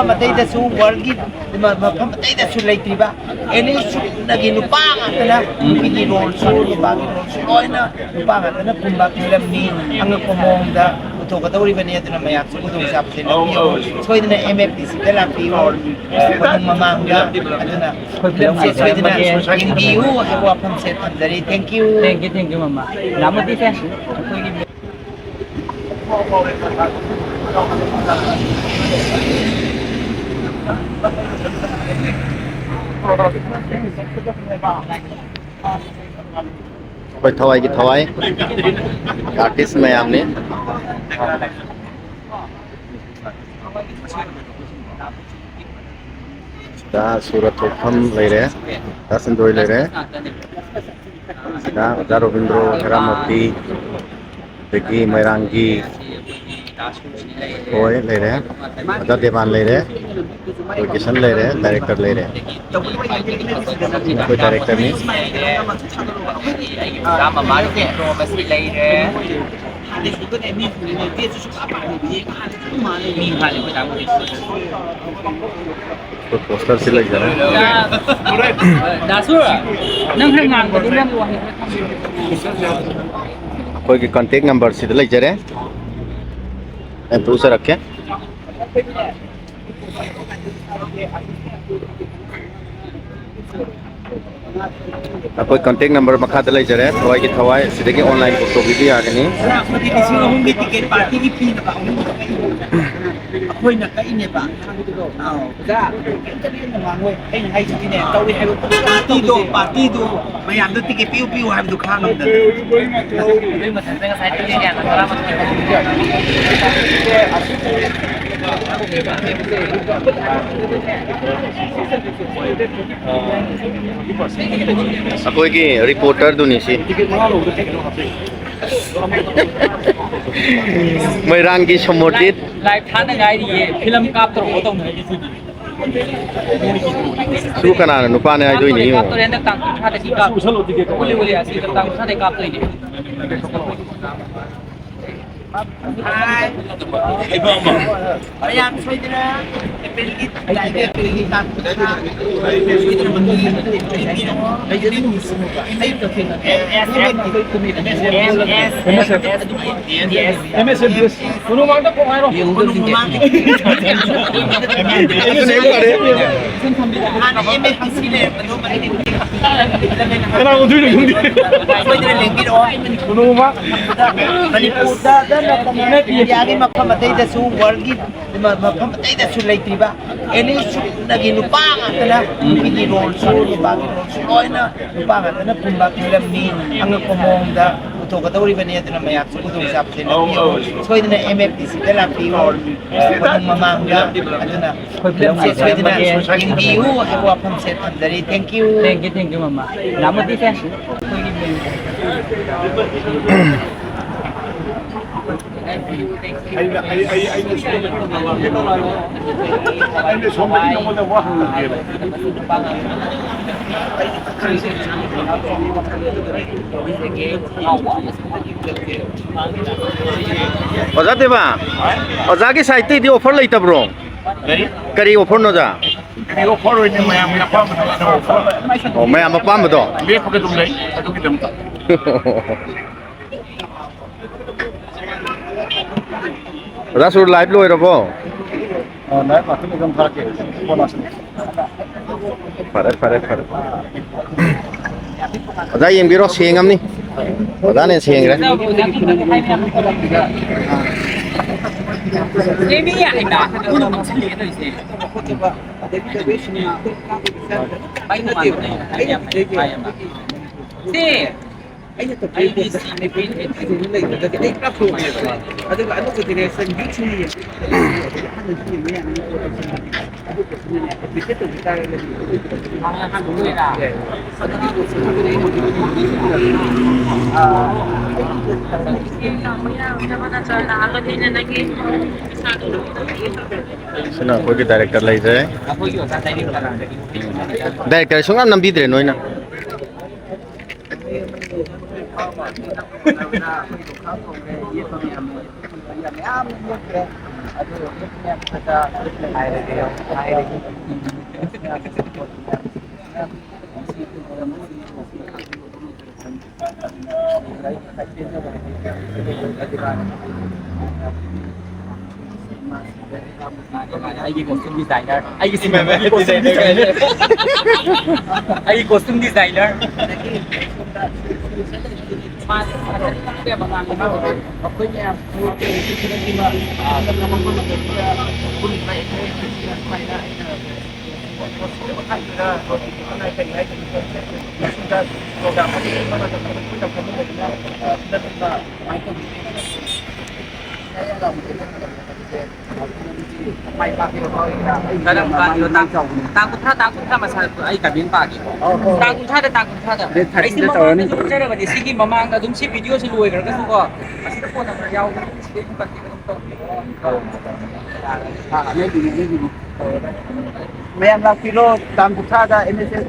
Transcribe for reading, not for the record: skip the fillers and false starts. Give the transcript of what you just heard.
mafam ataydasu worldgi mafam ataydasu leitriba any nagi nupa ngatana nupigi role so nupagi role so loina nupa ngatana kumba kilamni ang komongda utokadawribani aduna mayak su udong sapse na piyo soidina MFDC dala piyo padung mamanga aduna soidina indiu hawa pam set andari thank you mama namati fe Koi thawai ki thawai artist mayam ne da surat thokam lai re da sandoi lai re da Robindro Heramurti deki Mairangi Oi lai re da Devan lai re location lai re director lai re koi director ni Rama Maru ke Romasi lai re तो poster से लग जा रहा है दासुर नंग है ngang ko din lang wahi कोई के कांटेक्ट नंबर से लग जा रहे हैं तो उसे रखें कोई कांटेक्ट नंबर मखा दे लग जा रहे हैं थवाई की थवाई सीधे की ऑनलाइन बुक तो भी आ गई ticket party ki pi na ako'y nakaineba da ngangwe ay hay sa kine tawi hay partido mayam do ticket piu piu hay do khang da matanda sa site niya para कोई की reporter दुनी सी Mairangi Samotit live than ngai ri film kap to ho tong nai si su kana nupa ne ai doi ni kap to ren tang tha de ki kap uli uli asi tang tha de kap to ni Hai bama ayam soidina pelgi live pelgi kan ay jadi musuh ay to kena MSN kuno mang to ko ro kuno mang MSC le kuno mang Kena udah dulu di. soidina lengi ro Kuno mah. Manipurda yagi mafam ataydasu worldgi mafam ataydasu leitriba any nagi nupa ngatana nupigi role so nupagi role so loina nupa ngatana kumba kilamni ang komongda utokadawribani aduna mayak su udong sapse na piyo soidina MFDC dala piyo padung mamanga aduna soidina indiu hawa pam set andari thank you mama namati fe Oza te ba Oza ki site di offer lai tabro kari offer no ja Kaya ko rin yung mayam na pa o may ama pa mo do Hindi ko kitong lay. Ito kitong ta. Oza sur live lo ro bo Na pati mo kang parke. Pare Oza yeng biro sengam ni Oza ne seng re Maybe ya ina kuno mang sili ito isi Ay mo ayam si ay to IBC ni pin ni da da ai pra pro ada ano ko dire san YouTube ni ano ni me ani ko ada ko ni bite to bita le ang dulu ya sina ko ki director lai jae ako yo sa tayo ka director sungam nam bidre noina ꯑꯩꯒꯤ costume designer ꯑꯩꯒꯤ ꯁꯤꯅꯦꯃꯥꯒꯤ costume designer ꯑꯩꯒꯤ costume designer Kadang kalau tangkut masa ai kabin pagi. Tangkut ada. Ai si mama tu cara bagi sigi mama ang adum si video si luai kerja tu ko. Asi tu pun nak jauh si tu pati tu. May ang kilo tangkut sa da MSS